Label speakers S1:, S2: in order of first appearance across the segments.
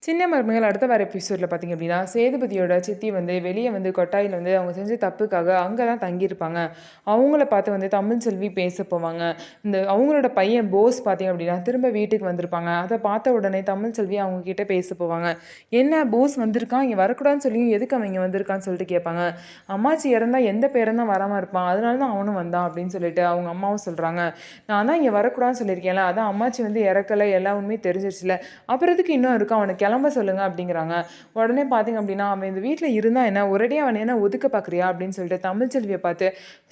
S1: சின்ன மருமகள் அடுத்த வார எபிசோட்ல பார்த்தீங்க அப்படின்னா, சேதுபதியோட சித்தி வந்து வெளிய வந்து கொட்டாயில வந்து அவங்க செஞ்ச தப்புக்காக அங்க தான் தங்கியிருப்பாங்க. அவங்கள பார்த்து வந்து தமிழ்செல்வி பேச போவாங்க. அவங்களோட பையன் போஸ் பார்த்தீங்க அப்படின்னா, திரும்ப வீட்டுக்கு வந்திருப்பாங்க. அத பார்த்த உடனே தமிழ்செல்வி அவங்க கிட்ட பேச போவாங்க. "என்ன போஸ் வந்திருக்கான், இங்க வரக்கூடாதுன்னு சொல்லியும் எதுக்கு அவன் இங்க வந்திருக்கான்னு?" சொல்லிட்டு கேட்பாங்க. "அம்மாச்சி இறந்தா எந்த பேரன் தான் வராம இருப்பான். அதனால தான் அவனும் வந்தான்." அப்படின்னு சொல்லிட்டு அவங்க அம்மாவும் சொல்றாங்க. "நான் தான் இங்க வரக்கூடாதுன்னு சொல்லியிருக்கேன்ல. அதான் அம்மாச்சி வந்து இறக்கல, எல்லா உண்மையும் தெரிஞ்சிருச்சுல. அப்புறம் எதுக்கு இன்னும் இருக்கான்? அவன கிளம்ப சொல்லுங்க." அப்படிங்கிறாங்க. உடனே பார்த்தீங்க அப்படின்னா, "அவன் இந்த வீட்ல இருந்தா என்ன? ஒரேடியா அவன என்ன ஒதுக்க பார்க்குறியா?" அப்படின்னு சொல்லிட்டு தமிழ்ச்செல்விய பார்த்து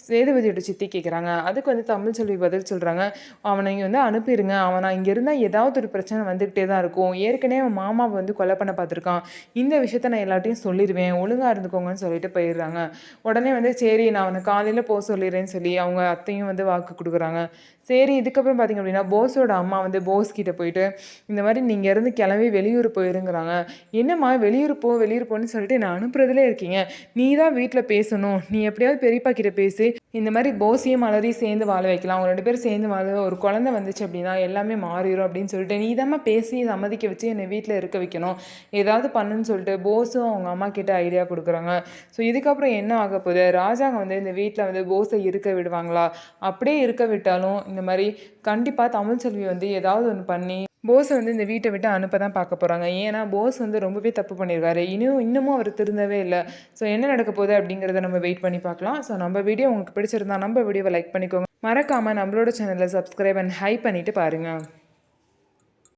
S1: சேதுபதியோட சித்தி கேட்குறாங்க. அதுக்கு வந்து தமிழ்ச்செல்வி பதில் சொல்றாங்க. "அவன இங்க வந்து அனுப்பிருங்க. அவன் இங்க இருந்தா ஏதாவது ஒரு பிரச்சனை வந்துகிட்டே தான் இருக்கும். ஏற்கனவே அவன் மாமாவ வந்து கொலை பண்ண பார்த்துருக்கான். இந்த விஷயத்த நான் எல்லார்ட்டயும் சொல்லிருவேன். ஒழுங்கா இருந்துக்கோங்கன்னு" சொல்லிட்டு போயிடுறாங்க. உடனே வந்து சரி நான் அவன காலையில சொல்லிடுறேன்னு சொல்லி அவங்க அத்தையும் வந்து வாக்கு குடுக்குறாங்க. சரி இதுக்கப்புறம் பார்த்தீங்க அப்படின்னா, போஸோட அம்மா வந்து போஸ் கிட்ட போயிட்டு, இந்த மாரி "நீங்க இருந்து கிளம்பி வெளியூர் போயிருங்கிறாங்க." "என்னம்மா வெளியூர் போ, வெளியூர் போன்னு சொல்லிட்டு என்ன அனுப்புறதிலே இருக்கீங்க. நீ தான் வீட்ல பேசணும். நீ எப்படியாவது பெரியப்பா கிட்ட பேசி, இந்த மாரி போஸையும் மலரையும் சேர்ந்து வாழ வைக்கலாம். அவங்க 2 பேரும் சேர்ந்து வாழ ஒரு குழந்தை வந்துச்சு அப்படின்னா, எல்லாமே மாறிரும்." அப்படின்னு சொல்லிட்டு, "நீ தாம்மா பேசி சம்மதிக்க வச்சு என்னை வீட்ல இருக்க வைக்கணும். ஏதாவது பண்ணுன்னு" சொல்லிட்டு போஸும் அவங்க அம்மா கிட்ட ஐடியா குடுக்குறாங்க. ஸோ இதுக்கப்புறம் என்ன ஆகப்போது? ராஜாங்க வந்து இந்த வீட்ல வந்து போஸ இருக்க விடுவாங்களா? அப்படியே இருக்க விட்டாலும், இந்த மாரி கண்டிப்பா தமிழ்ச்செல்வி வந்து ஏதாவது ஒண்ணு பண்ணி, போஸ வந்து இந்த வீட்ட விட்டு அனுப்ப தான் பார்க்க போறாங்க. ஏன்னா, போஸ் வந்து ரொம்பவே தப்பு பண்ணியிருக்காரு. இன்னமும் அவர் திருந்தவே இல்ல. ஸோ என்ன நடக்க போகுது அப்படிங்கிறத நம்ம வெயிட் பண்ணி பார்க்கலாம். ஸோ நம்ம வீடியோ உங்களுக்கு பிடிச்சிருந்தா நம்ம வீடியோவ லைக் பண்ணிக்கோங்க. மறக்காம நம்மளோட சேனல சப்ஸ்கிரைப் அண்ட் ஹைப் பண்ணிட்டு பாருங்க.